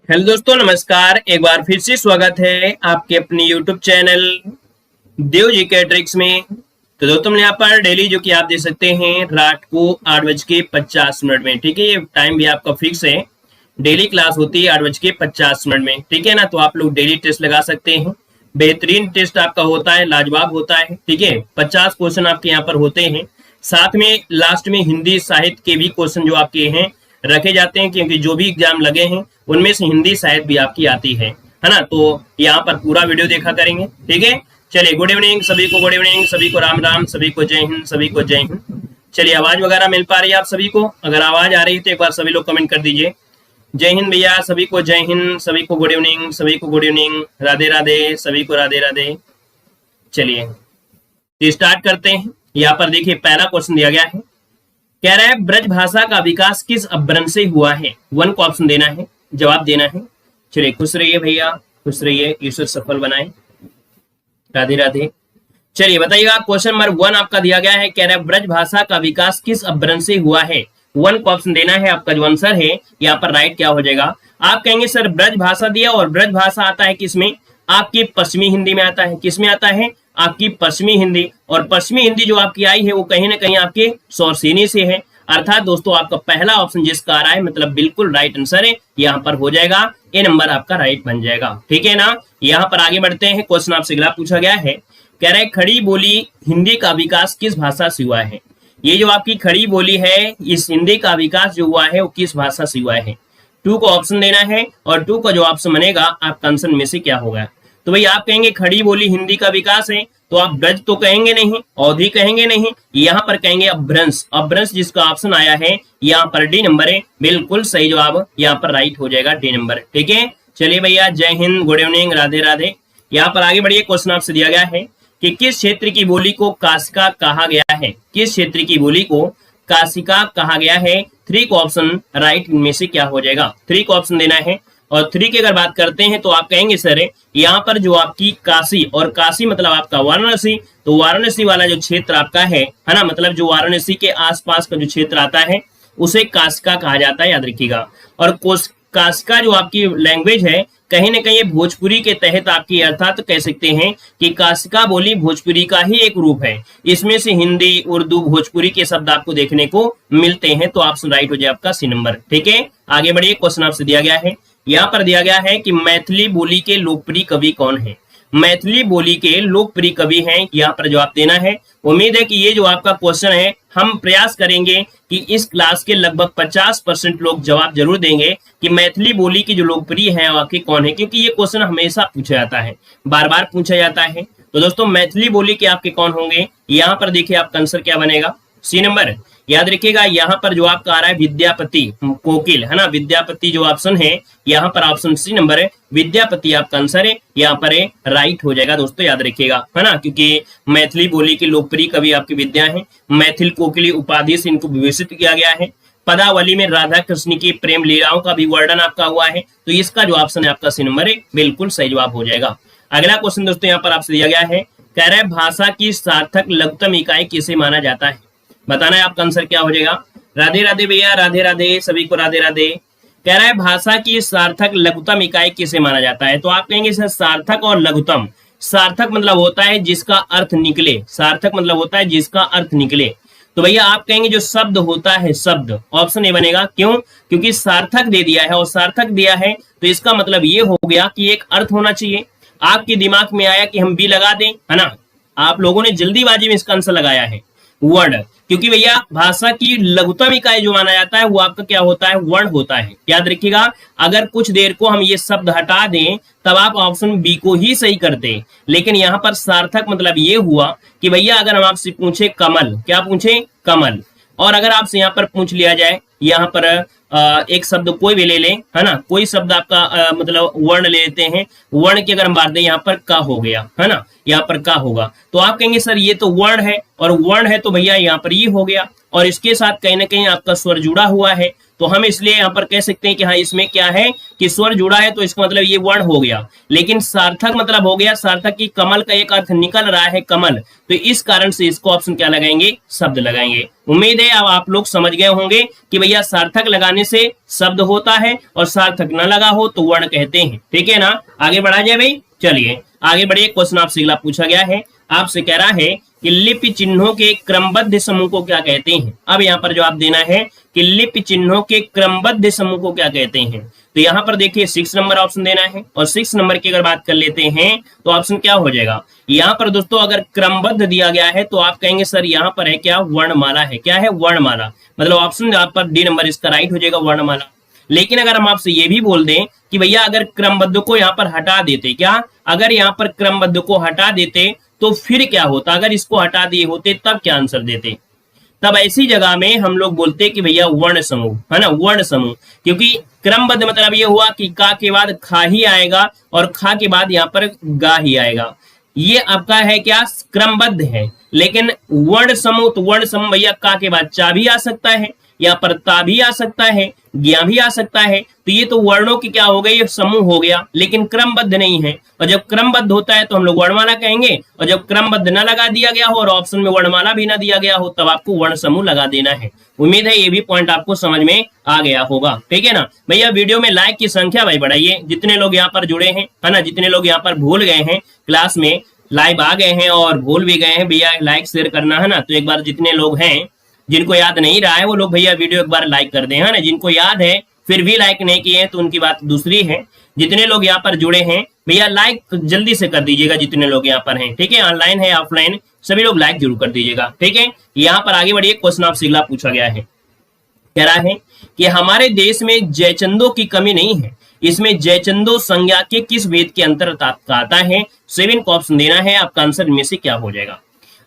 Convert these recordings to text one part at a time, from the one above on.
Hello दोस्तों, नमस्कार। एक बार फिर से स्वागत है आपके अपने YouTube चैनल देव जी के ट्रिक्स में। तो दोस्तों यहाँ पर डेली जो कि आप देख सकते हैं रात को 8:50 में, ठीक है। ये टाइम भी आपका फिक्स है। डेली क्लास होती है 8:50 में, ठीक है ना। तो आप लोग डेली टेस्ट लगा सकते हैं। बेहतरीन टेस्ट आपका होता है, लाजवाब होता है, ठीक है। 50 क्वेश्चन आपके यहाँ पर होते हैं। साथ में लास्ट में हिंदी साहित्य के भी क्वेश्चन जो आपके हैं रखे जाते हैं, क्योंकि जो भी एग्जाम लगे हैं उनमें से हिंदी साहित्य भी आपकी आती है ना। तो यहाँ पर पूरा वीडियो देखा करेंगे, ठीक है। चलिए, गुड इवनिंग सभी को, गुड इवनिंग सभी को, राम राम सभी को, जय हिंद सभी को, जय हिंद। चलिए, आवाज वगैरह मिल पा रही है आप सभी को? अगर आवाज आ रही है तो एक बार सभी लोग कमेंट कर दीजिए। जय हिंद भैया, सभी को जय हिंद, सभी को गुड इवनिंग, सभी को गुड इवनिंग, राधे राधे सभी को, राधे राधे। चलिए स्टार्ट करते हैं। यहाँ पर देखिए पहला क्वेश्चन दिया गया है, कह रहा है ब्रज भाषा का विकास किस अपभ्रंश से हुआ है। 1 को ऑप्शन देना है, जवाब देना है। चलिए, खुश रहिए भैया, खुश रहिए, ईश्वर सफल बनाए, राधे राधे। चलिए बताइएगा, क्वेश्चन नंबर 1 आपका दिया गया है, कह रहा है ब्रज भाषा का विकास किस अपभ्रंश से हुआ है। 1 को ऑप्शन देना है। आपका जो आंसर है यहाँ पर राइट क्या हो जाएगा? आप कहेंगे सर ब्रज भाषा दिया, और ब्रज भाषा आता है किसमें? आपकी पश्चिमी हिंदी में आता है। किसमें आता है? आपकी पश्चिमी हिंदी। और पश्चिमी हिंदी जो आपकी आई है वो कहीं ना कहीं आपके सौरसेनी से है। अर्थात दोस्तों आपका पहला ऑप्शन जिसका आ रहा है मतलब बिल्कुल राइट आंसर है, यहाँ पर हो जाएगा ए नंबर आपका राइट बन जाएगा, ठीक है ना। यहाँ पर आगे बढ़ते हैं। क्वेश्चन आपसे अगला पूछा गया है, कह रहे खड़ी बोली हिंदी का विकास किस भाषा से हुआ है। ये जो आपकी खड़ी बोली है, इस हिंदी का विकास जो हुआ है वो किस भाषा से हुआ है। 2 को ऑप्शन देना है, और 2 का जो ऑप्शन बनेगा आपका आंसर में से क्या होगा। तो भाई आप कहेंगे खड़ी बोली हिंदी का विकास है, तो आप ब्रज तो कहेंगे नहीं, अवधि कहेंगे नहीं, यहाँ पर कहेंगे अपभ्रंश। अपभ्रंश जिसका ऑप्शन आया है यहाँ पर डी नंबर है, बिल्कुल सही जवाब यहाँ पर राइट हो जाएगा, डी नंबर, ठीक है। चलिए भैया, जय हिंद, गुड इवनिंग, राधे राधे। यहाँ पर आगे बढ़िए। क्वेश्चन आपसे दिया गया है कि किस क्षेत्र की बोली को काशिका कहा गया है। किस क्षेत्र की बोली को काशिका कहा गया है। 3 को ऑप्शन राइट में से क्या हो जाएगा। 3 को ऑप्शन देना है, और 3 की अगर बात करते हैं तो आप कहेंगे सर यहाँ पर जो आपकी काशी, और काशी मतलब आपका वाराणसी, तो वाराणसी वाला जो क्षेत्र आपका है ना, मतलब जो वाराणसी के आसपास का जो क्षेत्र आता है उसे काशिका कहा जाता है, याद रखिएगा। और काशिका जो आपकी लैंग्वेज है कहीं ना कहीं भोजपुरी के तहत आपकी, अर्थात तो कह सकते हैं कि काशिका बोली भोजपुरी का ही एक रूप है। इसमें से हिंदी, उर्दू, भोजपुरी के शब्द आपको देखने को मिलते हैं। तो ऑप्शन राइट हो जाए आपका सी नंबर, ठीक है। आगे बढ़िए। क्वेश्चन आपसे दिया गया है, यहाँ पर दिया गया है कि मैथिली बोली के लोकप्रिय कवि कौन है। मैथिली बोली के लोकप्रिय कवि हैं, यहाँ पर जवाब देना है। उम्मीद है कि ये जो आपका क्वेश्चन है हम प्रयास करेंगे कि इस क्लास के लगभग 50% लोग जवाब जरूर देंगे कि मैथिली बोली की जो लोकप्रिय है वाकई कौन है, क्योंकि ये क्वेश्चन हमेशा पूछा जाता है, बार बार पूछा जाता है। तो दोस्तों मैथिली बोली के आपके कौन होंगे, यहाँ पर देखिए आपका आंसर क्या बनेगा, सी नंबर। याद रखिएगा यहाँ पर जो आपका आ रहा है विद्यापति कोकिल, है ना। विद्यापति जो ऑप्शन है यहाँ पर ऑप्शन सी नंबर है, विद्यापति आपका आंसर है, यहाँ पर राइट हो जाएगा दोस्तों, याद रखिएगा, है ना। क्योंकि मैथिली बोली की लोकप्रिय कवि आपकी विद्या है। मैथिल कोकिली उपाधि से इनको विभूषित किया गया है। पदावली में राधा कृष्ण की प्रेम लीलाओं का भी वर्णन आपका हुआ है। तो इसका जो ऑप्शन है आपका सी नंबर है, बिल्कुल सही जवाब हो जाएगा। अगला क्वेश्चन दोस्तों यहाँ पर आपसे दिया गया है, कह रहा है भाषा की सार्थक लघुत्तम इकाई किसे माना जाता है। बताना है आपका आंसर क्या हो जाएगा। राधे राधे भैया, राधे राधे सभी को, राधे राधे। कह रहा है भाषा की सार्थक लघुत्तम इकाई किसे माना जाता है। तो आप कहेंगे सर सार्थक और लघुत्तम। सार्थक मतलब होता है जिसका अर्थ निकले, सार्थक मतलब होता है जिसका अर्थ निकले। तो भैया आप कहेंगे जो शब्द होता है, शब्द, ऑप्शन ए बनेगा। क्यों? क्योंकि सार्थक दे दिया है, और सार्थक दिया है तो इसका मतलब ये हो गया कि एक अर्थ होना चाहिए। आपके दिमाग में आया कि हम बी लगा दें, है ना। आप लोगों ने जल्दीबाजी में इसका आंसर लगाया है वर्ड, क्योंकि भैया भाषा की लघुत्तम इकाई जो माना जाता है वो आपका क्या होता है, वर्ण होता है। याद रखिएगा, अगर कुछ देर को हम ये शब्द हटा दें तब आप ऑप्शन बी को ही सही करते, लेकिन यहाँ पर सार्थक मतलब ये हुआ कि भैया अगर हम आपसे पूछे कमल, क्या पूछे, कमल, और अगर आपसे यहाँ पर पूछ लिया जाए यहाँ पर एक शब्द कोई भी ले लें, है ना, कोई शब्द आपका मतलब वर्ण ले लेते हैं, वर्ण की अगर हम बात दें यहाँ पर का हो गया, है ना, यहाँ पर का होगा, तो आप कहेंगे सर ये तो वर्ण है, और वर्ण है तो भैया यहाँ पर ये हो गया, और इसके साथ कहीं ना कहीं आपका स्वर जुड़ा हुआ है, तो हम इसलिए यहाँ पर कह सकते हैं कि हाँ इसमें क्या है कि स्वर जुड़ा है, तो इसका मतलब ये वर्ण हो गया। लेकिन सार्थक मतलब हो गया, सार्थक की कमल का एक अर्थ निकल रहा है कमल, तो इस कारण से इसको ऑप्शन क्या लगाएंगे, शब्द लगाएंगे। उम्मीद है अब आप लोग समझ गए होंगे कि भैया सार्थक लगाने से शब्द होता है और सार्थक न लगा हो तो वर्ण कहते हैं। ठीक है ना, आगे बढ़ा जाए भाई। चलिए आगे बढ़िए, क्वेश्चन आपसे अगला पूछा गया है, आपसे कह रहा है कि लिपि चिन्हों के क्रमबद्ध समूह को क्या कहते हैं। अब यहाँ पर जवाब देना है कि लिपि चिन्हों के क्रमबद्ध समूह को क्या कहते हैं। तो यहाँ पर देखिए 6 नंबर ऑप्शन देना है, और 6 नंबर की अगर बात कर लेते हैं तो ऑप्शन क्या हो जाएगा। यहाँ पर दोस्तों अगर क्रमबद्ध दिया गया है तो आप कहेंगे सर यहाँ पर है क्या, वर्णमाला है। क्या है, वर्णमाला, मतलब ऑप्शन यहाँ पर डी नंबर इसका राइट हो जाएगा, वर्णमाला। लेकिन अगर हम आपसे ये भी बोल दें कि भैया अगर क्रमबद्ध को यहाँ पर हटा देते, क्या अगर यहाँ पर क्रमबद्ध को हटा देते तो फिर क्या होता, अगर इसको हटा दिए होते तब क्या आंसर देते। तब ऐसी जगह में हम लोग बोलते कि भैया वर्ण समूह, है ना, वर्ण समूह। क्योंकि क्रमबद्ध मतलब ये हुआ कि का के बाद खा ही आएगा और खा के बाद यहाँ पर गा ही आएगा, ये आपका है क्या, क्रमबद्ध है। लेकिन वर्ण समूह, तो वर्ण समूह भैया का के बाद चा भी आ सकता है, यहाँ पर ता भी आ सकता है, ज्ञा भी आ सकता है, तो ये तो वर्णों की क्या हो गई, समूह हो गया, लेकिन क्रमबद्ध नहीं है। और जब क्रमबद्ध होता है तो हम लोग वर्णमाला कहेंगे, और जब क्रमबद्ध न लगा दिया गया हो और ऑप्शन में वर्णमाला भी न दिया गया हो तब आपको वर्ण समूह लगा देना है। उम्मीद है ये भी पॉइंट आपको समझ में आ गया होगा। ठीक है ना भैया, वीडियो में लाइक की संख्या भाई बढ़ाइए, जितने लोग यहाँ पर जुड़े हैं, है ना, जितने लोग यहाँ पर भूल गए हैं, क्लास में लाइव आ गए हैं और भूल भी गए हैं, भैया लाइक शेयर करना, है ना। तो एक बार जितने लोग हैं, जिनको याद नहीं रहा है वो लोग भैया वीडियो एक बार लाइक कर दें, है ना। जिनको याद है फिर भी लाइक नहीं किए हैं तो उनकी बात दूसरी है। जितने लोग यहाँ पर जुड़े हैं भैया लाइक जल्दी से कर दीजिएगा, जितने लोग यहाँ पर हैं। ठीक है, ऑनलाइन है ऑफलाइन सभी लोग लाइक जरूर कर दीजिएगा। ठीक है, यहाँ पर आगे बढ़िए, क्वेश्चन आपसे अगला पूछा गया है, कह रहा है कि हमारे देश में जयचंदों की कमी नहीं है, इसमें जयचंदो संज्ञा के किस वेद के अंतर्गत आता है। 7 को ऑप्शन देना है, आपका आंसर इनमें से क्या हो जाएगा।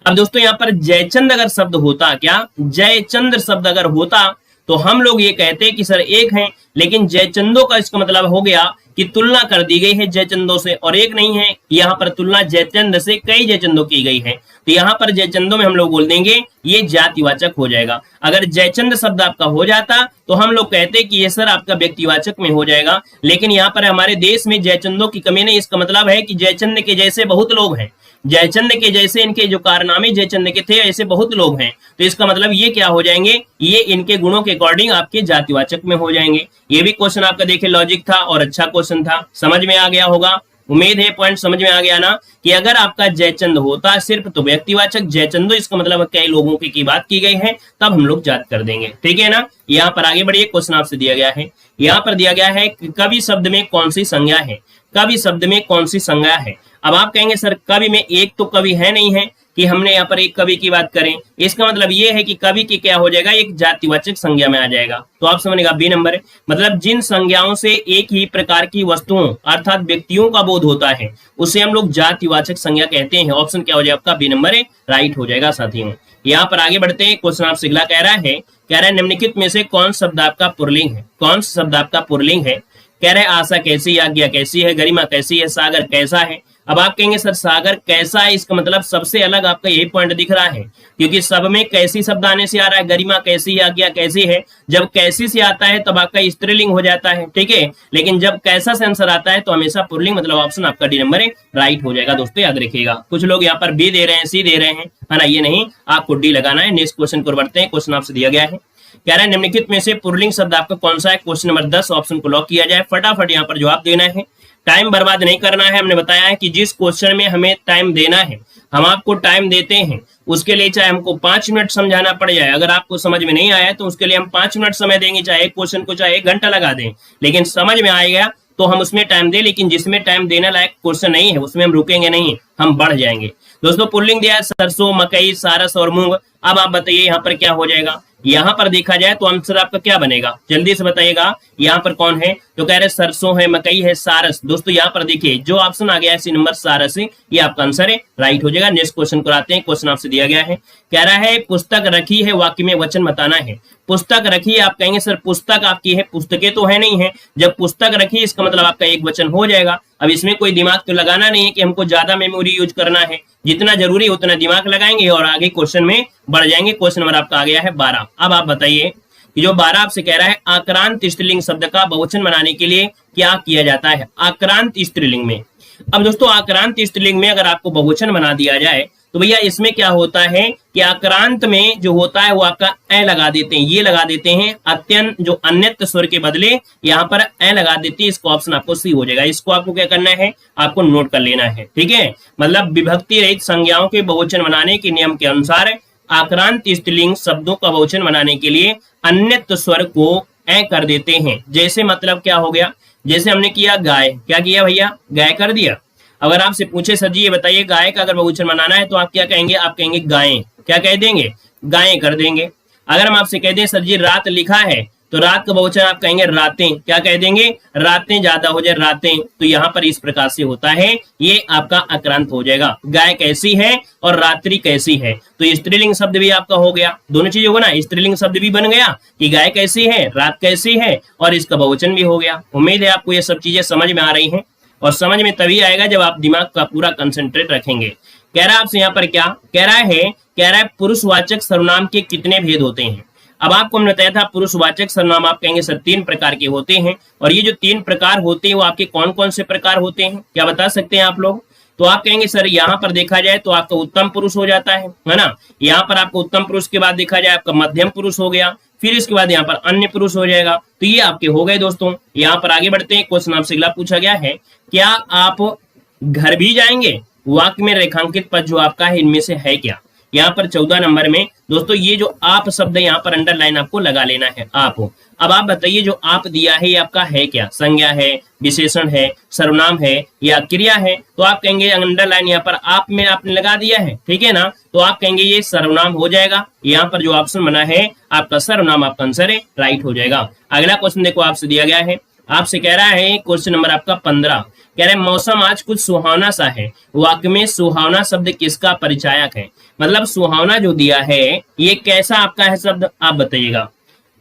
अब दोस्तों यहाँ पर जयचंद अगर शब्द होता, क्या जयचंद शब्द अगर होता तो हम लोग ये कहते कि सर एक है, लेकिन जयचंदों का इसका मतलब हो गया कि तुलना कर दी गई है जयचंदों से, और एक नहीं है, यहाँ पर तुलना जयचंद से कई जयचंदों की गई है। तो यहाँ पर जयचंदों में हम लोग बोल देंगे ये जातिवाचक हो जाएगा। अगर जयचंद शब्द आपका हो जाता तो हम लोग कहते कि ये सर आपका व्यक्तिवाचक में हो जाएगा, लेकिन यहाँ पर हमारे देश में जयचंदों की कमी नहीं, इसका मतलब है कि जयचंद के जैसे बहुत लोग हैं, जयचंद के जैसे इनके जो कारनामे जयचंद के थे ऐसे बहुत लोग हैं, तो इसका मतलब ये क्या हो जाएंगे, ये इनके गुणों के अकॉर्डिंग आपके जातिवाचक में हो जाएंगे। ये भी क्वेश्चन आपका देखिए लॉजिक था और अच्छा क्वेश्चन था, समझ में आ गया होगा। उम्मीद है पॉइंट समझ में आ गया ना, कि अगर आपका जयचंद होता सिर्फ तो व्यक्तिवाचक, जयचंदो इसका मतलब कई लोगों की बात की गई है, तब हम लोग जात कर देंगे। ठीक है ना, यहाँ पर आगे बढ़िए, क्वेश्चन आपसे दिया गया है, यहाँ पर दिया गया है कि कवि शब्द में कौन सी संज्ञा है, कवि शब्द में कौन सी संज्ञा है। अब आप कहेंगे सर कवि में एक तो कवि है नहीं है कि हमने यहाँ पर एक कवि की बात करें, इसका मतलब ये है कि कवि की क्या हो जाएगा, एक जातिवाचक संज्ञा में आ जाएगा। तो आप समझेगा बी नंबर है, मतलब जिन संज्ञाओं से एक ही प्रकार की वस्तुओं अर्थात व्यक्तियों का बोध होता है उसे हम लोग जातिवाचक संज्ञा कहते हैं। ऑप्शन क्या हो जाएगा आपका बी नंबर है, राइट हो जाएगा साथियों। यहाँ पर आगे बढ़ते हैं, क्वेश्चन आपसे अगला कह रहा है निम्नलिखित में से कौन शब्द आपका पुल्लिंग है, कौन सा शब्द आपका पुल्लिंग है। कह रहे आशा कैसी, आज्ञा कैसी है, गरिमा कैसी है, सागर कैसा है। अब आप कहेंगे सर सागर कैसा है, इसका मतलब सबसे अलग आपका यही पॉइंट दिख रहा है, क्योंकि सब में कैसी शब्द आने से आ रहा है, गरिमा कैसी है, आज्ञा कैसी है। जब कैसी से आता है तब आपका स्त्रीलिंग हो जाता है, ठीक है, लेकिन जब कैसा से आंसर आता है तो हमेशा पुल्लिंग, मतलब ऑप्शन आपका डी नंबर है, राइट हो जाएगा। दोस्तों याद रखिएगा, कुछ लोग यहाँ पर बी दे रहे हैं, सी दे रहे हैं, है ना, ये नहीं, आपको डी लगाना है। नेक्स्ट क्वेश्चन को बढ़ते हैं, क्वेश्चन आपसे दिया गया है, कह रहा है निम्नलिखित में से पुल्लिंग शब्द आपका कौन सा है। क्वेश्चन नंबर 10 ऑप्शन को लॉक किया जाए, फटाफट यहाँ पर जवाब देना है, टाइम बर्बाद नहीं करना है। हमने बताया है कि जिस क्वेश्चन में हमें टाइम देना है हम आपको टाइम देते हैं, उसके लिए चाहे हमको 5 मिनट समझाना पड़ जाए, अगर आपको समझ में नहीं आया तो उसके लिए हम 5 मिनट समय देंगे, चाहे एक क्वेश्चन को चाहे 1 घंटा लगा दें, लेकिन समझ में आएगा तो हम उसमें टाइम दें। लेकिन जिसमें टाइम देने लायक क्वेश्चन नहीं है उसमें हम रुकेंगे नहीं, हम बढ़ जाएंगे। दोस्तों पुल्लिंग दिया है सरसों, मकई, सारस और मूंग। अब आप बताइए यहाँ पर क्या हो जाएगा। यहाँ पर देखा जाए तो आंसर आपका क्या बनेगा, जल्दी से बताइएगा। यहाँ पर कौन है, तो कह रहे सरसों है, मकई है, सारस। दोस्तों यहाँ पर देखिए जो ऑप्शन आ गया है सी नंबर सारस है, ये आपका आंसर है, राइट हो जाएगा। नेक्स्ट क्वेश्चन को आते हैं। क्वेश्चन आपसे दिया गया है, कह रहा है पुस्तक रखी है, वाक्य में वचन बताना है। पुस्तक रखी है, आप कहेंगे सर पुस्तक आपकी है, पुस्तकें तो है नहीं है। जब पुस्तक रखी इसका मतलब आपका एक वचन हो जाएगा। अब इसमें कोई दिमाग तो लगाना नहीं है कि हमको ज्यादा मेमोरी यूज करना है, जितना जरूरी है उतना दिमाग लगाएंगे और आगे क्वेश्चन में बढ़ जाएंगे। क्वेश्चन नंबर आपका आ गया है 12। अब आप बताइए कि जो 12 आपसे कह रहा है आक्रांत स्त्रीलिंग शब्द का बहुवचन बनाने के लिए क्या किया जाता है। आक्रांत स्त्रीलिंग में, अब दोस्तों आक्रांत स्त्रीलिंग में अगर आपको बहुवचन बना दिया जाए तो भैया इसमें क्या होता है कि आक्रांत में जो होता है वो आपका ए लगा देते हैं, ये लगा देते हैं अत्यंत जो अन्यत्र स्वर के बदले यहाँ पर ए लगा देती है। इसको ऑप्शन आपको सी हो जाएगा। इसको आपको क्या करना है, आपको नोट कर लेना है, ठीक है। मतलब विभक्ति रहित संज्ञाओं के बहुवचन बनाने के नियम के अनुसार आक्रांत स्त्रीलिंग शब्दों का बहुवचन बनाने के लिए अन्यत्र स्वर को ए कर देते हैं। जैसे मतलब क्या हो गया, जैसे हमने किया गाय, क्या किया भैया, गाय कर दिया। अगर आपसे पूछे सर जी ये बताइए गाय का अगर बहुवचन बनाना है तो आप क्या कहेंगे, आप कहेंगे गायें, क्या कह देंगे, गायें कर देंगे। अगर हम आपसे कह दें सर जी रात लिखा है तो रात का बहुवचन आप कहेंगे रातें, क्या कह देंगे, रातें ज्यादा हो जाए रातें। तो यहाँ पर इस प्रकार से होता है, ये आपका आक्रांत हो जाएगा। गाय कैसी है और रात्रि कैसी है, तो स्त्रीलिंग शब्द भी आपका हो गया। दोनों चीज होगा ना, स्त्रीलिंग शब्द भी बन गया कि गाय कैसी है, रात कैसी है, और इसका बहुवचन भी हो गया। उम्मीद है आपको ये सब चीजें समझ में आ रही हैं, और समझ में तभी आएगा जब आप दिमाग का पूरा कंसंट्रेट रखेंगे। कह रहा है आपसे यहाँ पर क्या कह रहा है पुरुषवाचक सर्वनाम के कितने भेद होते हैं। अब आपको हमने बताया था पुरुषवाचक सर्वनाम आप कहेंगे सर 3 प्रकार के होते हैं, और ये जो 3 प्रकार होते हैं वो आपके कौन कौन से प्रकार होते हैं, क्या बता सकते हैं आप लोग। तो आप कहेंगे सर यहाँ पर देखा जाए तो आपका उत्तम पुरुष हो जाता है ना। यहाँ पर आपको उत्तम पुरुष के बाद देखा जाए आपका मध्यम पुरुष हो गया, फिर इसके बाद यहाँ पर अन्य पुरुष हो जाएगा। तो ये आपके हो गए दोस्तों। यहाँ पर आगे बढ़ते हैं। क्वेश्चन आपसे अगला पूछा गया है, क्या आप घर भी जाएंगे, वाक्य में रेखांकित पद जो आपका है इनमें से है क्या। यहाँ पर 14 नंबर में दोस्तों ये जो आप शब्द है यहाँ पर अंडरलाइन आपको लगा लेना है, आप। अब आप बताइए जो आप दिया है ये आपका है क्या, संज्ञा है, विशेषण है, सर्वनाम है या क्रिया है। तो आप कहेंगे अंडरलाइन यहाँ पर आप में आपने लगा दिया है, ठीक है ना। तो आप कहेंगे ये सर्वनाम हो जाएगा। यहाँ पर जो ऑप्शन बना है आपका सर्वनाम आपका आंसर है, राइट हो जाएगा। अगला क्वेश्चन देखो आपसे दिया गया है, आपसे कह रहा है क्वेश्चन नंबर आपका 15, कह रहे हैं मौसम आज कुछ सुहावना सा है, वाक्य में सुहावना शब्द किसका परिचायक है। मतलब सुहावना जो दिया है ये कैसा आपका है शब्द, आप बताइएगा।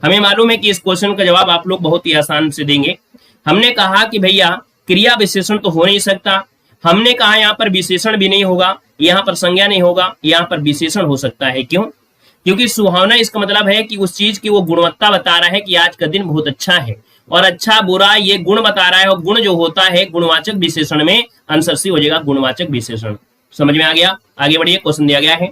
हमें मालूम है कि इस क्वेश्चन का जवाब आप लोग बहुत ही आसान से देंगे। हमने कहा कि भैया क्रिया विशेषण तो हो नहीं सकता, हमने कहा यहाँ पर विशेषण भी नहीं होगा, यहाँ पर संज्ञा नहीं होगा, यहाँ पर विशेषण हो सकता है। क्यों, क्योंकि सुहावना इसका मतलब है कि उस चीज की वो गुणवत्ता बता रहा है कि आज का दिन बहुत अच्छा है, और अच्छा बुरा ये गुण बता रहा है, और गुण जो होता है गुणवाचक विशेषण में आंसर सी हो जाएगा, गुणवाचक विशेषण। समझ में आ गया। आगे बढ़िए। क्वेश्चन दिया गया है,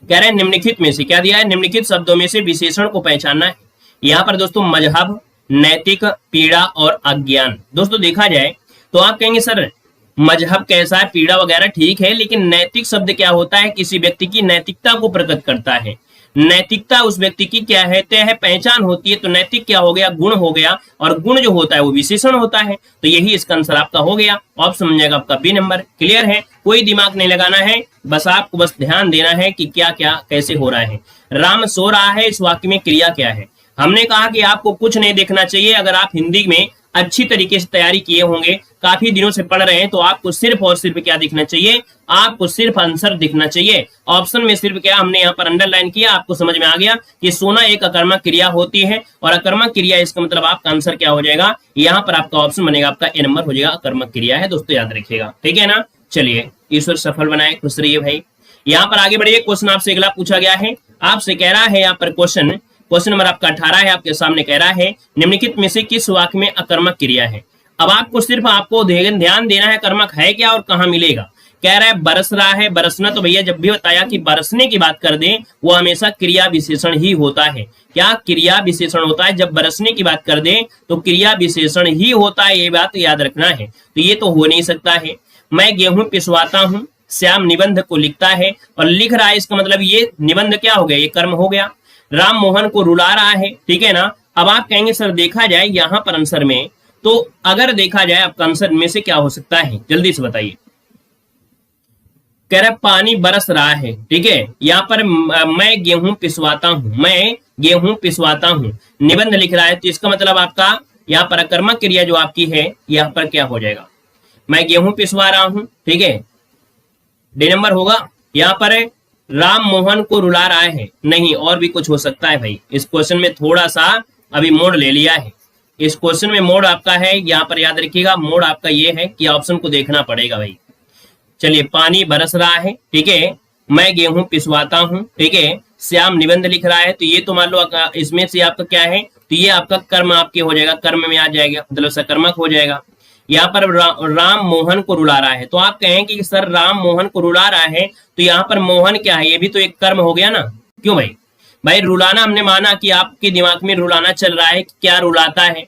कह रहे हैं निम्नलिखित में से, क्या दिया है, निम्नलिखित शब्दों में से विशेषण को पहचानना है। यहाँ पर दोस्तों मजहब, नैतिक, पीड़ा और अज्ञान। दोस्तों देखा जाए तो आप कहेंगे सर मजहब कैसा है, पीड़ा वगैरह ठीक है, लेकिन नैतिक शब्द क्या होता है, किसी व्यक्ति की नैतिकता को प्रकट करता है। नैतिकता उस व्यक्ति की क्या है, तय है, पहचान होती है। तो नैतिक क्या हो गया, गुण हो गया, और गुण जो होता है वो विशेषण होता है। तो यही इसका आंसर आपका हो गया। ऑप्शन समझ जाएगा आपका बी नंबर। क्लियर है, कोई दिमाग नहीं लगाना है, बस आपको बस ध्यान देना है कि क्या क्या कैसे हो रहा है। राम सो रहा है, इस वाक्य में क्रिया क्या है। हमने कहा कि आपको कुछ नहीं देखना चाहिए। अगर आप हिंदी में अच्छी तरीके से तैयारी किए होंगे, काफी दिनों से पढ़ रहे हैं, तो आपको सिर्फ और सिर्फ क्या दिखना चाहिए, आपको सिर्फ आंसर दिखना चाहिए। ऑप्शन में सिर्फ क्या हमने यहाँ पर अंडरलाइन किया, आपको समझ में आ गया कि सोना एक अकर्मक क्रिया होती है, और अकर्मक क्रिया इसका मतलब आपका आंसर क्या हो जाएगा, यहाँ पर आपका ऑप्शन बनेगा आपका ए नंबर हो जाएगा, अकर्मक क्रिया है। दोस्तों याद रखिएगा, ठीक है ना। चलिए ईश्वर सफल बनाए, खुश रहिए भाई। यहाँ पर आगे बढ़िए। क्वेश्चन आपसे अगला पूछा गया है, आपसे कह रहा है यहाँ पर क्वेश्चन नंबर आपका 18 है, आपके सामने कह रहा है निम्नलिखित में से किस वाक्य में अकर्मक क्रिया है। अब आपको सिर्फ आपको ध्यान देना है कर्मक है क्या और कहाँ मिलेगा। कह रहा है बरस रहा है, बरसना तो भैया जब भी बताया कि बरसने की बात कर दें वो हमेशा क्रिया विशेषण ही होता है। क्या क्रिया विशेषण होता है, जब बरसने की बात कर दें तो क्रिया विशेषण ही होता है, ये बात याद रखना है। तो ये तो हो नहीं सकता है। मैं गेहूं पिसवाता हूं, श्याम निबंध को लिखता है और लिख रहा है, इसका मतलब ये निबंध क्या हो गया, ये कर्म हो गया। राम मोहन को रुला रहा है, ठीक है ना। अब आप कहेंगे सर देखा जाए यहाँ पर आंसर में, तो अगर देखा जाए आपका आंसर में से क्या हो सकता है, जल्दी से बताइए। कह रहा पानी बरस रहा है, ठीक है। यहाँ पर मैं गेहूं पिसवाता हूं, मैं गेहूं पिसवाता हूं, निबंध लिख रहा है, तो इसका मतलब आपका यहाँ पर अकर्मक क्रिया जो आपकी है यहाँ पर क्या हो जाएगा, मैं गेहूं पिसवा रहा हूं, ठीक है, डी नंबर होगा। यहाँ पर राम मोहन को रुला रहा है, नहीं और भी कुछ हो सकता है भाई। इस क्वेश्चन में थोड़ा सा अभी मोड़ ले लिया है, इस क्वेश्चन में मोड़ आपका है, यहाँ पर याद रखिएगा मोड़ आपका ये है कि ऑप्शन को देखना पड़ेगा भाई। चलिए, पानी बरस रहा है, ठीक है, मैं गेहूं पिसवाता हूं, ठीक है, श्याम निबंध लिख रहा है, तो ये तो मान लो इसमें से आपका क्या है, तो ये आपका कर्म आपके हो जाएगा, कर्म में आ जाएगा, मतलब सकर्मक हो जाएगा। यहाँ पर राम मोहन को रुला रहा है, तो आप कहें कि सर राम मोहन को रुला रहा है, तो यहाँ पर मोहन क्या है, ये भी तो एक कर्म हो गया ना। क्यों भाई, भाई रुलाना हमने माना कि आपके दिमाग में रुलाना चल रहा है, क्या रुलाता है,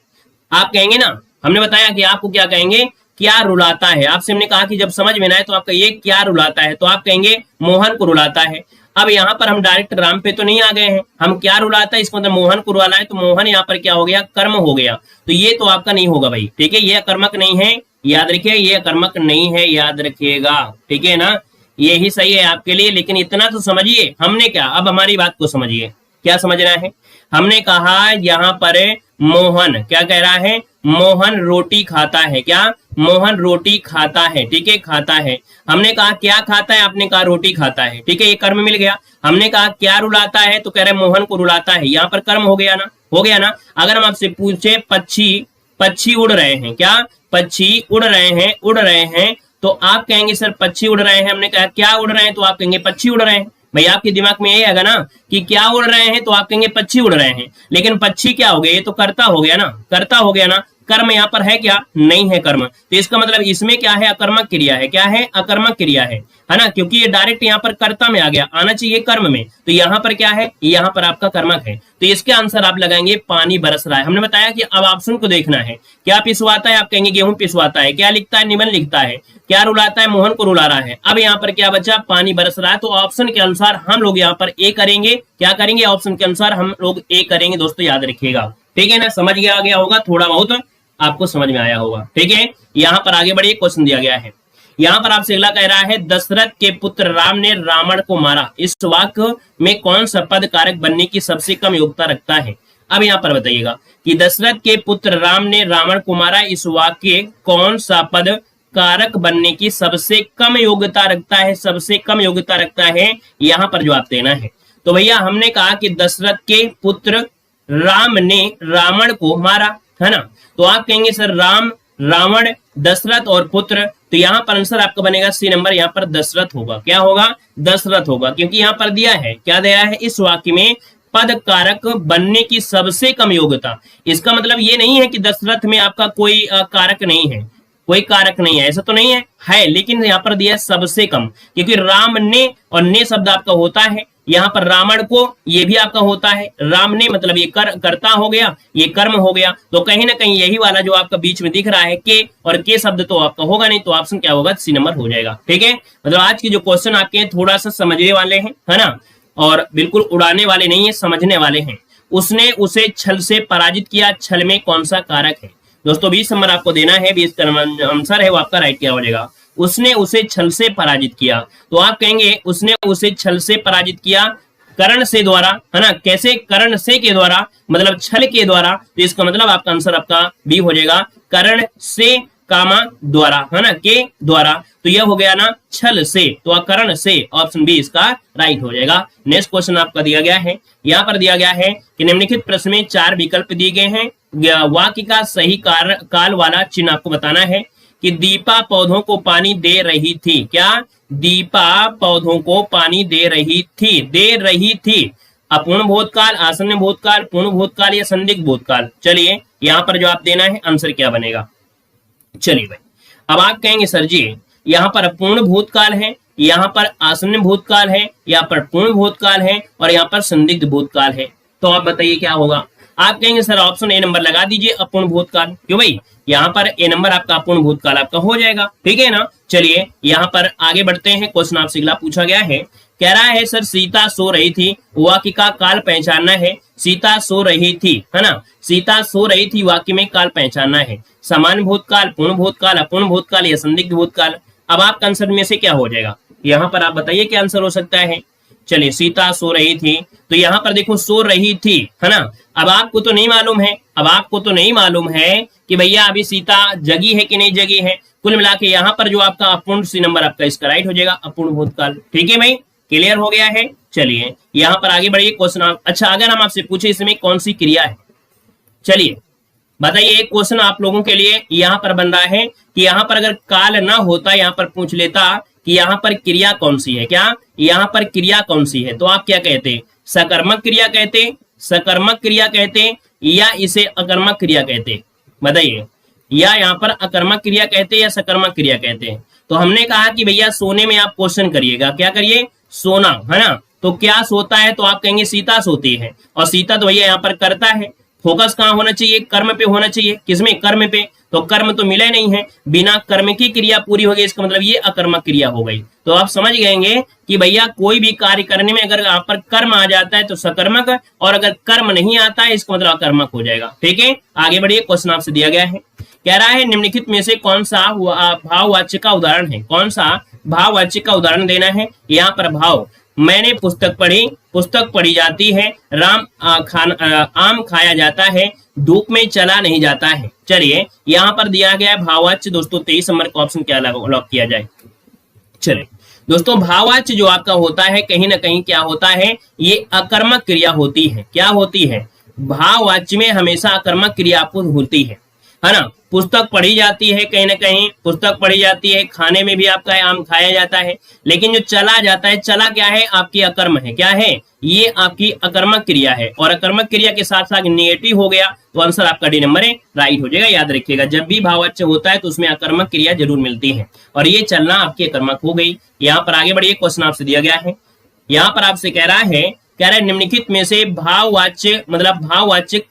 आप कहेंगे ना, हमने बताया कि आपको क्या कहेंगे, क्या रुलाता है। आपसे हमने कहा कि जब समझ में ना आए तो आपका ये क्या रुलाता है, तो आप कहेंगे मोहन को रुलाता है। अब यहाँ पर हम डायरेक्ट राम पे तो नहीं आ गए हैं, हम क्या रुलाता है, इसको मतलब मोहन को रुला है, तो मोहन यहाँ पर क्या हो गया, कर्म हो गया, तो ये तो आपका नहीं होगा भाई, ठीक है, ये अकर्मक नहीं है, याद रखिए, ये अकर्मक नहीं है, याद रखिएगा, ठीक है ना, यही सही है आपके लिए। लेकिन इतना तो समझिए, हमने क्या, अब हमारी बात को समझिए, क्या समझना है, हमने कहा यहाँ पर मोहन क्या कह रहा है, मोहन रोटी खाता है, क्या, मोहन रोटी खाता है, ठीक है, खाता है। हमने कहा क्या खाता है, आपने कहा रोटी खाता है, ठीक है, ये कर्म मिल गया। हमने कहा क्या रुलाता है, तो कह रहे मोहन को रुलाता है, यहाँ पर कर्म हो गया ना, हो गया ना। अगर हम आपसे पूछे पक्षी उड़ रहे हैं, क्या पक्षी उड़ रहे हैं, तो आप कहेंगे सर पक्षी उड़ रहे हैं, हमने कहा क्या उड़ रहे हैं, तो आप कहेंगे पक्षी उड़ रहे हैं। भाई आपके दिमाग में ये आएगा ना कि क्या उड़ रहे हैं, तो आप कहेंगे पक्षी उड़ रहे हैं, लेकिन पक्षी क्या हो गया, ये तो कर्ता हो गया ना, कर्ता हो गया ना, कर्म यहाँ पर है क्या, नहीं है कर्म, तो इसका मतलब इसमें क्या है, अकर्मक क्रिया है, क्या है, अकर्मक क्रिया है ना, क्योंकि ये डायरेक्ट यहाँ पर कर्ता में आ गया, आना चाहिए कर्म में, तो यहाँ पर क्या है, यहाँ पर आपका कर्मक है, तो इसके आंसर आप लगाएंगे पानी बरस रहा है। हमने बताया कि अब ऑप्शन को देखना है, क्या पिसवाता है, आप कहेंगे गेहूं पिसवाता है, क्या लिखता है, निबंध लिखता है, क्या रुलाता है, मोहन को रुला रहा है। अब यहाँ पर क्या बचा, पानी बरस रहा है, तो ऑप्शन के अनुसार हम लोग यहाँ पर ए करेंगे, क्या करेंगे, ऑप्शन के अनुसार हम लोग ए करेंगे, दोस्तों याद रखिएगा, ठीक है ना, समझ गया होगा, थोड़ा बहुत आपको समझ में आया होगा, ठीक है। यहाँ पर आगे बढ़िए, क्वेश्चन दिया गया है, यहाँ पर आपसे अगला कह रहा है, दशरथ के पुत्र राम ने रावण को मारा, इस वाक्य में कौन सा पद कारक बनने की सबसे कम योग्यता रखता है। अब यहाँ पर बताइएगा कि दशरथ के पुत्र राम ने रावण को मारा, इस वाक्य कौन सा पद कारक बनने की सबसे कम योग्यता रखता है, सबसे कम योग्यता रखता है, यहाँ पर जवाब देना है। तो भैया हमने कहा कि दशरथ के पुत्र राम ने रावण को मारा, है ना, तो आप कहेंगे सर राम, रावण, दशरथ और पुत्र, तो यहाँ पर आंसर आपका बनेगा सी नंबर, यहाँ पर दशरथ होगा, क्या होगा, दशरथ होगा, क्योंकि यहाँ पर दिया है, क्या दिया है, इस वाक्य में पद कारक बनने की सबसे कम योग्यता। इसका मतलब ये नहीं है कि दशरथ में आपका कोई कारक नहीं है, कोई कारक नहीं है, ऐसा तो नहीं है, लेकिन यहाँ पर दिया है सबसे कम, क्योंकि राम ने और ने शब्द आपका होता है, यहाँ पर रावण को ये भी आपका होता है, राम ने मतलब ये कर्ता हो गया, ये कर्म हो गया, तो कहीं ना कहीं यही वाला जो आपका बीच में दिख रहा है के, और के शब्द तो आपका होगा नहीं, तो ऑप्शन क्या होगा, सी नंबर हो जाएगा, ठीक है। मतलब आज के जो क्वेश्चन आपके हैं थोड़ा सा समझने वाले हैं, है ना, और बिल्कुल उड़ाने वाले नहीं है, समझने वाले हैं। उसने उसे छल से पराजित किया, छल में कौन सा कारक है, दोस्तों 20 नंबर आपको देना है, 20 का आंसर है वो आपका राइट क्या हो जाएगा, उसने उसे छल से पराजित किया, तो आप कहेंगे उसने उसे छल से पराजित किया, कर्ण से द्वारा, है ना, कैसे, कर्ण से के द्वारा, मतलब छल के द्वारा, तो इसका मतलब आपका आंसर आपका बी हो जाएगा, कर्ण से कामा द्वारा, है ना, के द्वारा, तो यह हो गया ना छल से, तो कर्ण से, ऑप्शन बी इसका राइट हो जाएगा। नेक्स्ट क्वेश्चन आपका दिया गया है, यहाँ पर दिया गया है कि निम्नलिखित प्रश्न में 4 विकल्प दिए गए हैं, वाक्य का सही काल वाला चिन्ह आपको बताना है कि दीपा पौधों को पानी दे रही थी, क्या, दीपा पौधों को पानी दे रही थी, अपूर्ण भूतकाल, आसन्न भूतकाल, पूर्ण भूतकाल या संदिग्ध भूतकाल। चलिए यहाँ पर जवाब देना है, आंसर क्या बनेगा। चलिए भाई, अब आप कहेंगे सर जी यहाँ पर अपूर्ण भूतकाल है, यहाँ पर आसन्न भूतकाल है, यहाँ पर पूर्ण भूतकाल है, और यहाँ पर संदिग्ध भूतकाल है, तो आप बताइए क्या होगा। आप कहेंगे सर ऑप्शन ए नंबर लगा दीजिए, अपूर्ण भूतकाल, क्यों भाई, यहाँ पर ए नंबर आपका अपूर्ण भूतकाल आपका हो जाएगा, ठीक है ना। चलिए यहाँ पर आगे बढ़ते हैं, क्वेश्चन आपसे अगला पूछा गया है, कह रहा है सर सीता सो रही थी, वाक्य का काल पहचानना है, सीता सो रही थी, है ना, सीता सो रही थी, वाक्य में काल पहचानना है, सामान्य भूतकाल, पूर्ण भूतकाल, अपूर्ण भूतकाल या संदिग्ध भूतकाल। अब आपका आंसर में से क्या हो जाएगा, यहाँ पर आप बताइए क्या आंसर हो सकता है। चलिए सीता सो रही थी, तो यहाँ पर देखो सो रही थी, है ना, अब आपको तो नहीं मालूम है, अब आपको तो नहीं मालूम है कि भैया अभी सीता जगी है कि नहीं जगी है। कुल मिला के यहाँ पर जो आपका अपूर्ण सी नंबर आपका इसका राइट हो जाएगा, अपूर्ण भूतकाल। ठीक है भाई, क्लियर हो गया है। चलिए यहाँ पर आगे बढ़िए क्वेश्चन। अच्छा, अगर हम आपसे पूछे इसमें कौन सी क्रिया है, चलिए बताइए। एक क्वेश्चन आप लोगों के लिए यहाँ पर बन रहा है कि यहाँ पर अगर काल ना होता, यहाँ पर पूछ लेता कि यहाँ पर क्रिया कौन सी है, क्या यहाँ पर क्रिया कौन सी है, तो आप क्या कहते? सकर्मक क्रिया कहते, सकर्मक क्रिया कहते, या इसे अकर्मक क्रिया कहते? बताइए, या यहाँ पर अकर्मक क्रिया कहते या सकर्मक क्रिया कहते? तो हमने कहा कि भैया सोने में आप क्वेश्चन करिएगा, क्या करिए? सोना, है ना। तो क्या सोता है, तो आप कहेंगे सीता सोती है, और सीता तो भैया यहाँ पर करता है। फोकस कहाँ होना चाहिए? कर्म पे होना चाहिए। किसमें? कर्म पे। तो कर्म तो मिले नहीं है, बिना कर्म की क्रिया पूरी हो गई, इसका मतलब ये अकर्मक क्रिया हो गई। तो आप समझ गएंगे कि भैया कोई भी कार्य करने में अगर आप पर कर्म आ जाता है तो सकर्मक, और अगर कर्म नहीं आता है इसका मतलब अकर्मक हो जाएगा। ठीक है, आगे बढ़िए। क्वेश्चन आपसे दिया गया है, कह रहा है निम्नलिखित में से कौन सा भाववाच्य का उदाहरण है? कौन सा भाववाच्य का उदाहरण देना है? यहाँ पर भाव, मैंने पुस्तक पढ़ी, पुस्तक पढ़ी जाती है, आम खाया जाता है, धूप में चला नहीं जाता है। चलिए यहाँ पर दिया गया है भाववाच्य दोस्तों, 23 नंबर का ऑप्शन क्या लॉक किया जाए? चलिए दोस्तों, भाववाच्य जो आपका होता है कहीं ना कहीं क्या होता है, ये अकर्मक क्रिया होती है। क्या होती है? भाववाच्य में हमेशा अकर्मक क्रिया आपको होती है ना। पुस्तक पढ़ी जाती है, कहीं ना कहीं पुस्तक पढ़ी जाती है, खाने में भी आपका आम खाया जाता है, लेकिन जो चला जाता है, चला क्या है? आपकी अकर्म है। क्या है? ये आपकी अकर्मक क्रिया है, और अकर्मक क्रिया के साथ साथ नेगेटिव हो गया, तो आंसर आपका डी नंबर है, राइट हो जाएगा। याद रखिएगा, जब भी भाववाच्य होता है तो उसमें अकर्मक क्रिया जरूर मिलती है, और ये चलना आपकी अकर्मक हो गई। यहाँ पर आगे बढ़िए, क्वेश्चन आपसे दिया गया है, यहाँ पर आपसे कह रहा है निम्नलिखित में से भाववाच्य मतलब भाववाचक